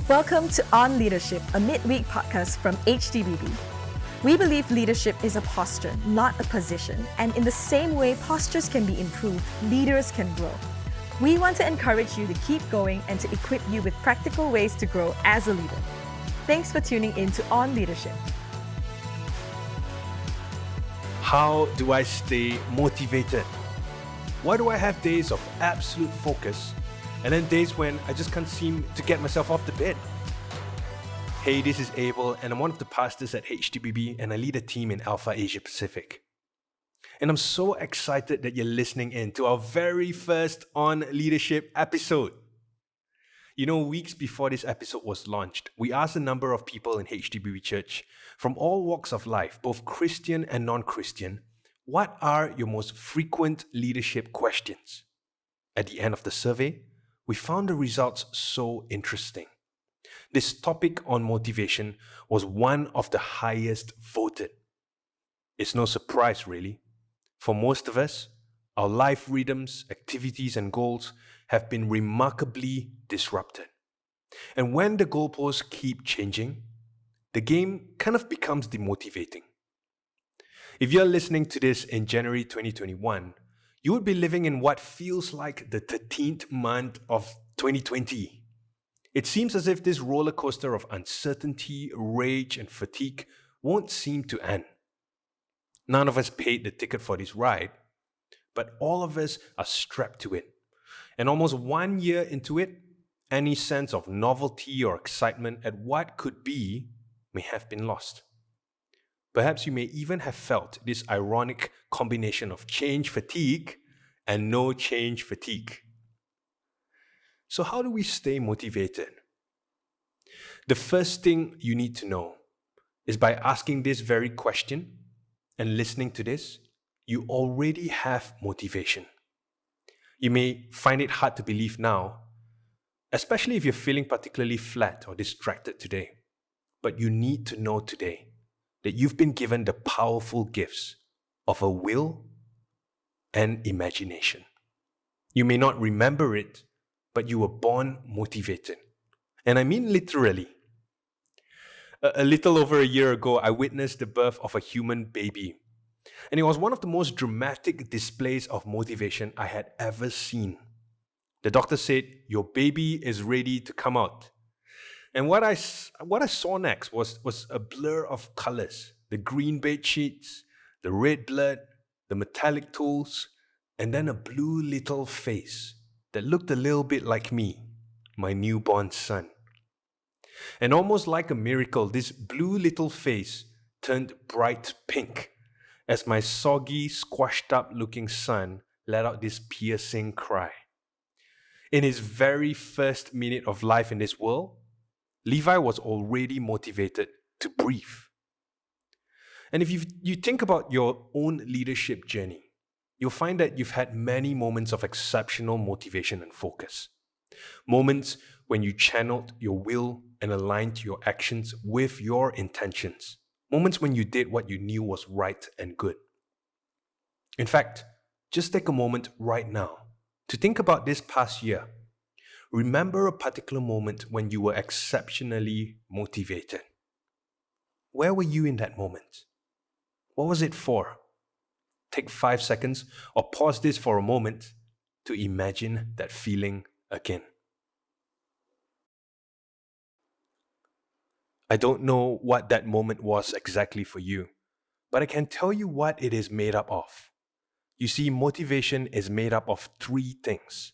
Welcome to On Leadership, a midweek podcast from HTBB. We believe leadership is a posture, not a position. And in the same way postures can be improved, leaders can grow. We want to encourage you to keep going and to equip you with practical ways to grow as a leader. Thanks for tuning in to On Leadership. How do I stay motivated? Why do I have days of absolute focus and then days when I just can't seem to get myself off the bed? Hey, this is ABEL and I'm one of the pastors at HTBB and I lead a team in Alpha Asia Pacific. And I'm so excited that you're listening in to our very first On Leadership episode. You know, weeks before this episode was launched, we asked a number of people in HTBB Church from all walks of life, both Christian and non-Christian, what are your most frequent leadership questions? At the end of the survey, we found the results so interesting. This topic on motivation was one of the highest voted. It's no surprise, really. For most of us, our life rhythms, activities, and goals have been remarkably disrupted. And when the goalposts keep changing, the game kind of becomes demotivating. If you're listening to this in January 2021, you would be living in what feels like the 13th month of 2020. It seems as if this roller coaster of uncertainty, rage, and fatigue won't seem to end. None of us paid the ticket for this ride, but all of us are strapped to it. And almost 1 year into it, any sense of novelty or excitement at what could be may have been lost. Perhaps you may even have felt this ironic combination of change fatigue and no change fatigue. So how do we stay motivated? The first thing you need to know is by asking this very question and listening to this, you already have motivation. You may find it hard to believe now, especially if you're feeling particularly flat or distracted today. But you need to know today that you've been given the powerful gifts of a will and imagination. You may not remember it, but you were born motivated. And I mean literally. A little over a year ago, I witnessed the birth of a human baby. And it was one of the most dramatic displays of motivation I had ever seen. The doctor said, "Your baby is ready to come out." And what I saw next was a blur of colors. The green bed sheets, the red blood, the metallic tools, and then a blue little face that looked a little bit like me, my newborn son. And almost like a miracle, this blue little face turned bright pink as my soggy, squashed up looking son let out this piercing cry. In his very first minute of life in this world, Levi was already motivated to breathe. And if you think about your own leadership journey, you'll find that you've had many moments of exceptional motivation and focus. Moments when you channeled your will and aligned your actions with your intentions. Moments when you did what you knew was right and good. In fact, just take a moment right now to think about this past year. Remember a particular moment when you were exceptionally motivated. Where were you in that moment? What was it for? Take 5 seconds or pause this for a moment to imagine that feeling again. I don't know what that moment was exactly for you, but I can tell you what it is made up of. You see, motivation is made up of 3 things: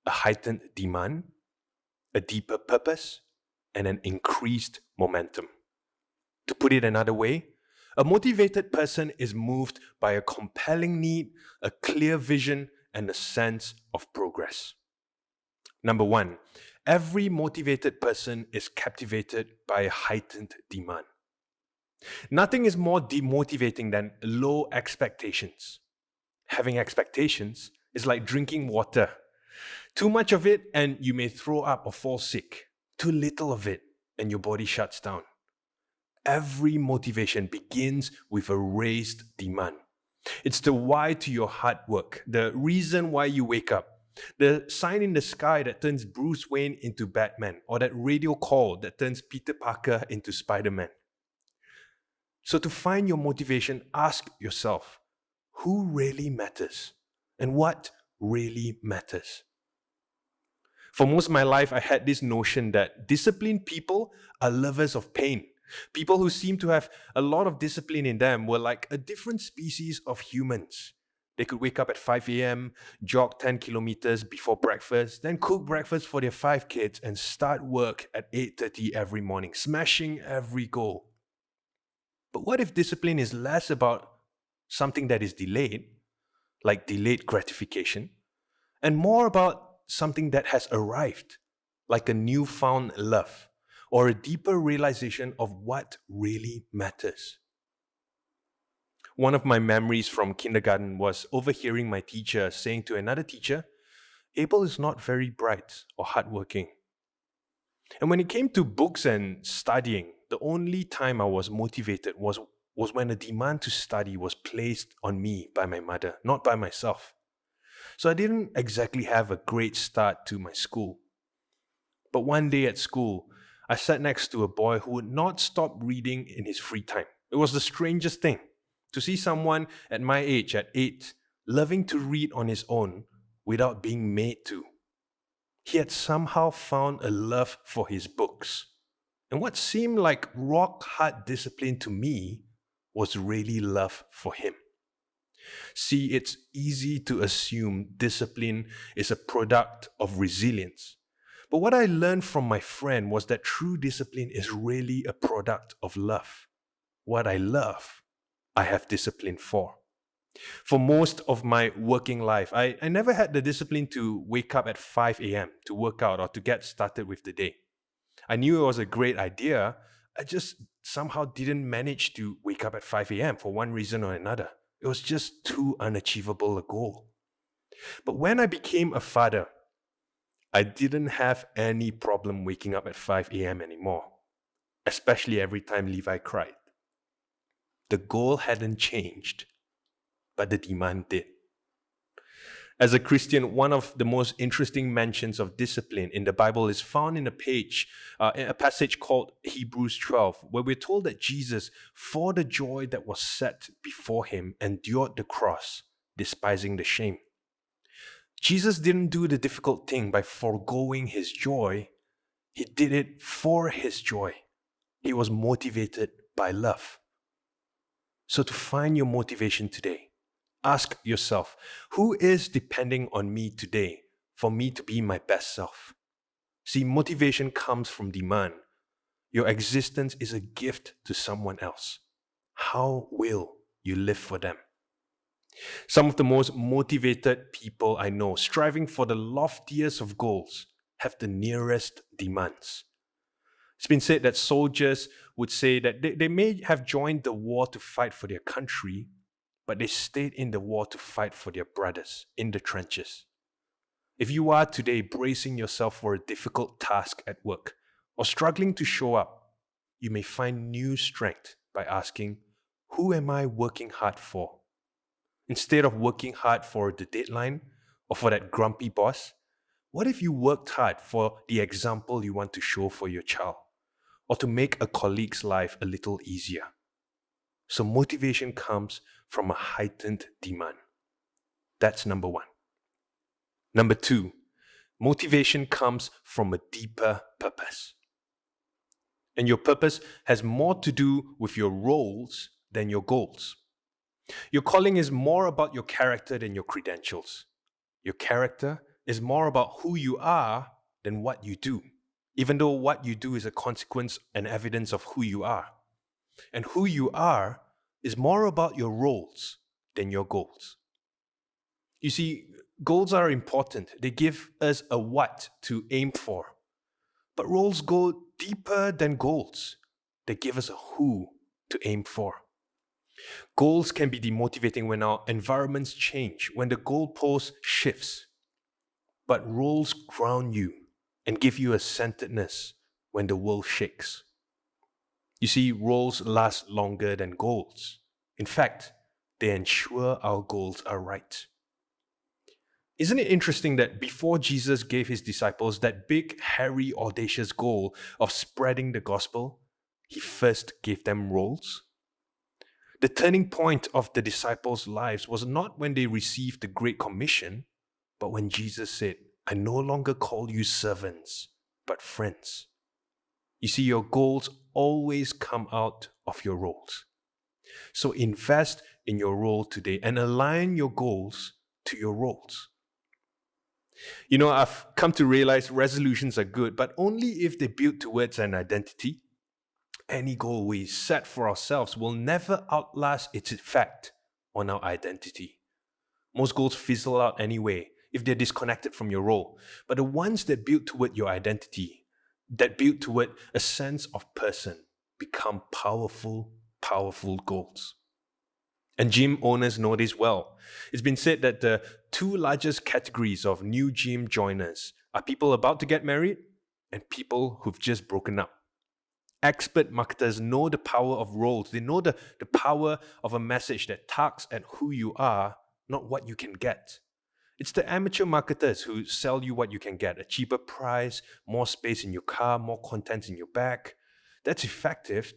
a heightened demand, a deeper purpose, and an increased momentum. To put it another way, a motivated person is moved by a compelling need, a clear vision, and a sense of progress. Number 1, every motivated person is captivated by a heightened demand. Nothing is more demotivating than low expectations. Having expectations is like drinking water. Too much of it and you may throw up or fall sick. Too little of it and your body shuts down. Every motivation begins with a raised demand. It's the why to your hard work, the reason why you wake up, the sign in the sky that turns Bruce Wayne into Batman, or that radio call that turns Peter Parker into Spider-Man. So to find your motivation, ask yourself, who really matters? And what really matters? For most of my life, I had this notion that disciplined people are lovers of pain. People who seem to have a lot of discipline in them were like a different species of humans. They could wake up at 5 a.m., jog 10 kilometers before breakfast, then cook breakfast for their 5 kids and start work at 8:30 every morning, smashing every goal. But what if discipline is less about something that is delayed, like delayed gratification, and more about something that has arrived, like a newfound love or a deeper realization of what really matters? One of my memories from kindergarten was overhearing my teacher saying to another teacher, "Abel is not very bright or hardworking." And when it came to books and studying, the only time I was motivated was when a demand to study was placed on me by my mother, not by myself. So I didn't exactly have a great start to my school. But one day at school, I sat next to a boy who would not stop reading in his free time. It was the strangest thing to see someone at my age, at 8, loving to read on his own without being made to. He had somehow found a love for his books. And what seemed like rock-hard discipline to me was really love for him. See, it's easy to assume discipline is a product of resilience. But what I learned from my friend was that true discipline is really a product of love. What I love, I have discipline for. For most of my working life, I never had the discipline to wake up at 5 a.m. to work out or to get started with the day. I knew it was a great idea, I just somehow didn't manage to wake up at 5 a.m. for one reason or another. It was just too unachievable a goal. But when I became a father, I didn't have any problem waking up at 5 a.m. anymore, especially every time Levi cried. The goal hadn't changed, but the demand did. As a Christian, one of the most interesting mentions of discipline in the Bible is found in a passage called Hebrews 12, where we're told that Jesus, for the joy that was set before him, endured the cross, despising the shame. Jesus didn't do the difficult thing by foregoing his joy. He did it for his joy. He was motivated by love. So to find your motivation today, ask yourself, who is depending on me today for me to be my best self? See, motivation comes from demand. Your existence is a gift to someone else. How will you live for them? Some of the most motivated people I know, striving for the loftiest of goals, have the nearest demands. It's been said that soldiers would say that they may have joined the war to fight for their country, but they stayed in the war to fight for their brothers in the trenches. If you are today bracing yourself for a difficult task at work or struggling to show up, you may find new strength by asking, who am I working hard for? Instead of working hard for the deadline or for that grumpy boss, what if you worked hard for the example you want to show for your child or to make a colleague's life a little easier? So motivation comes from a heightened demand. That's number one. Number two, motivation comes from a deeper purpose. And your purpose has more to do with your roles than your goals. Your calling is more about your character than your credentials. Your character is more about who you are than what you do, even though what you do is a consequence and evidence of who you are. And who you are is more about your roles than your goals. You see, goals are important. They give us a what to aim for. But roles go deeper than goals. They give us a who to aim for. Goals can be demotivating when our environments change, when the goalpost shifts. But roles ground you and give you a centeredness when the world shakes. You see, roles last longer than goals. In fact, they ensure our goals are right. Isn't it interesting that before Jesus gave his disciples that big, hairy, audacious goal of spreading the gospel, he first gave them roles? The turning point of the disciples' lives was not when they received the Great Commission, but when Jesus said, "I no longer call you servants, but friends." You see, your goals always come out of your roles. So invest in your role today and align your goals to your roles. You know, I've come to realize resolutions are good, but only if they build towards an identity. Any goal we set for ourselves will never outlast its effect on our identity. Most goals fizzle out anyway if they're disconnected from your role. But the ones that build toward your identity, that build toward a sense of person, become powerful, powerful goals. And gym owners know this well. It's been said that the two largest categories of new gym joiners are people about to get married and people who've just broken up. Expert marketers know the power of roles. They know the power of a message that tugs at who you are, not what you can get. It's the amateur marketers who sell you what you can get, a cheaper price, more space in your car, more content in your bag. That's effective,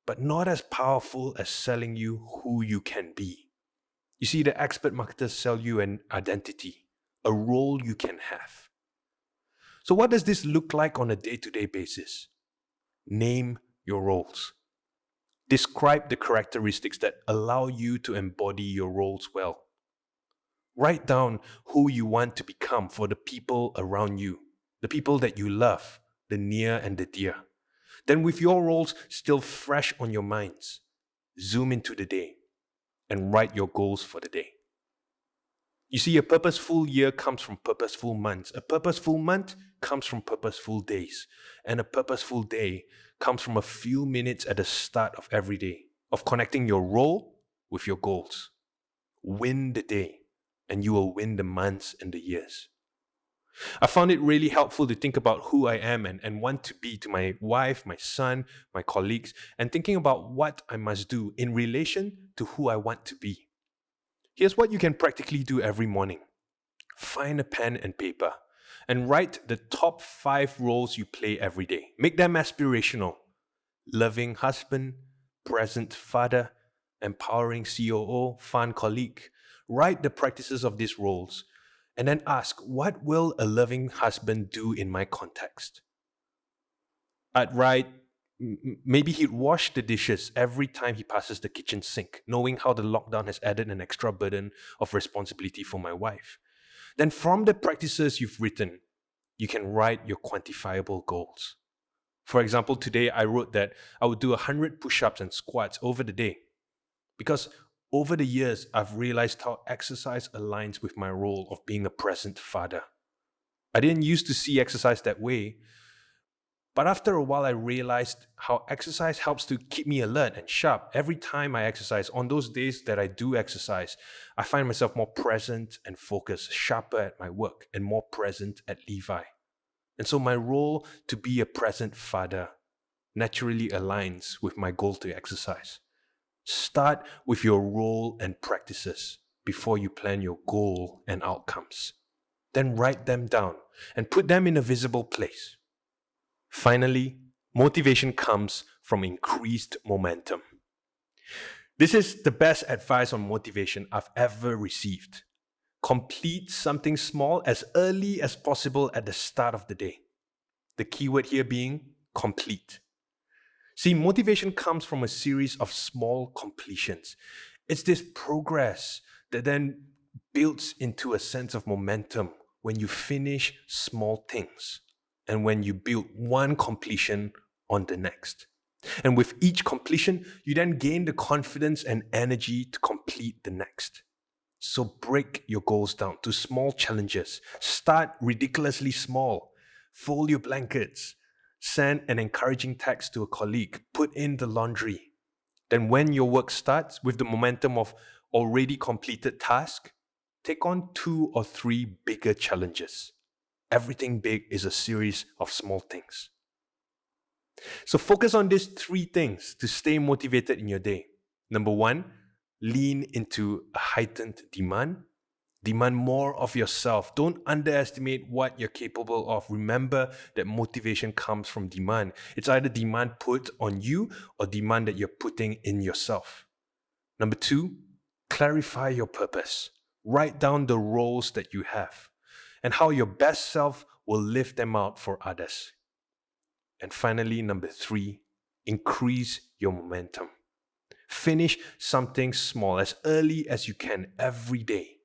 but not as powerful as selling you who you can be. You see, the expert marketers sell you an identity, a role you can have. So what does this look like on a day-to-day basis? Name your roles. Describe the characteristics that allow you to embody your roles well. Write down who you want to become for the people around you, the people that you love, the near and the dear. Then with your roles still fresh on your minds, zoom into the day and write your goals for the day. You see, a purposeful year comes from purposeful months. A purposeful month comes from purposeful days. And a purposeful day comes from a few minutes at the start of every day, of connecting your role with your goals. Win the day, and you will win the months and the years. I found it really helpful to think about who I am and want to be to my wife, my son, my colleagues, and thinking about what I must do in relation to who I want to be. Here's what you can practically do every morning. Find a pen and paper and write the top 5 roles you play every day. Make them aspirational. Loving husband, present father, empowering COO, fun colleague. Write the practices of these roles and then ask, what will a loving husband do in my context? I'd write, maybe he'd wash the dishes every time he passes the kitchen sink, knowing how the lockdown has added an extra burden of responsibility for my wife. Then from the practices you've written, you can write your quantifiable goals. For example, today I wrote that I would do 100 push-ups and squats over the day. Because over the years, I've realized how exercise aligns with my role of being a present father. I didn't used to see exercise that way, but after a while I realized how exercise helps to keep me alert and sharp. Every time I exercise, on those days that I do exercise, I find myself more present and focused, sharper at my work, and more present at Levi. And so my role to be a present father naturally aligns with my goal to exercise. Start with your role and practices before you plan your goal and outcomes. Then write them down and put them in a visible place. Finally, motivation comes from increased momentum. This is the best advice on motivation I've ever received. Complete something small as early as possible at the start of the day. The keyword here being complete. See, motivation comes from a series of small completions. It's this progress that then builds into a sense of momentum when you finish small things and when you build one completion on the next. And with each completion, you then gain the confidence and energy to complete the next. So break your goals down to small challenges. Start ridiculously small. Fold your blankets. Send an encouraging text to a colleague. Put in the laundry. Then when your work starts with the momentum of already completed tasks, take on 2 or 3 bigger challenges. Everything big is a series of small things. So focus on these 3 things to stay motivated in your day. Number 1, lean into a heightened demand. Demand more of yourself. Don't underestimate what you're capable of. Remember that motivation comes from demand. It's either demand put on you or demand that you're putting in yourself. Number 2, clarify your purpose. Write down the roles that you have and how your best self will live them out for others. And finally, number 3, increase your momentum. Finish something small as early as you can every day,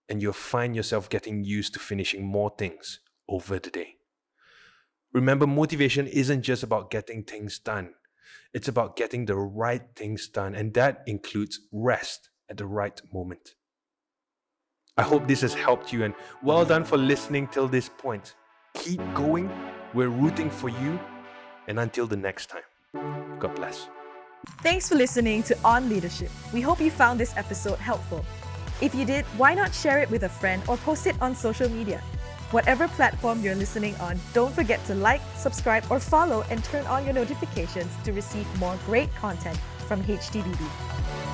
and you'll find yourself getting used to finishing more things over the day. Remember, motivation isn't just about getting things done. It's about getting the right things done, and that includes rest at the right moment. I hope this has helped you, and well done for listening till this point. Keep going. We're rooting for you. And until the next time, God bless. Thanks for listening to On Leadership. We hope you found this episode helpful. If you did, why not share it with a friend or post it on social media? Whatever platform you're listening on, don't forget to like, subscribe, or follow and turn on your notifications to receive more great content from HTBB.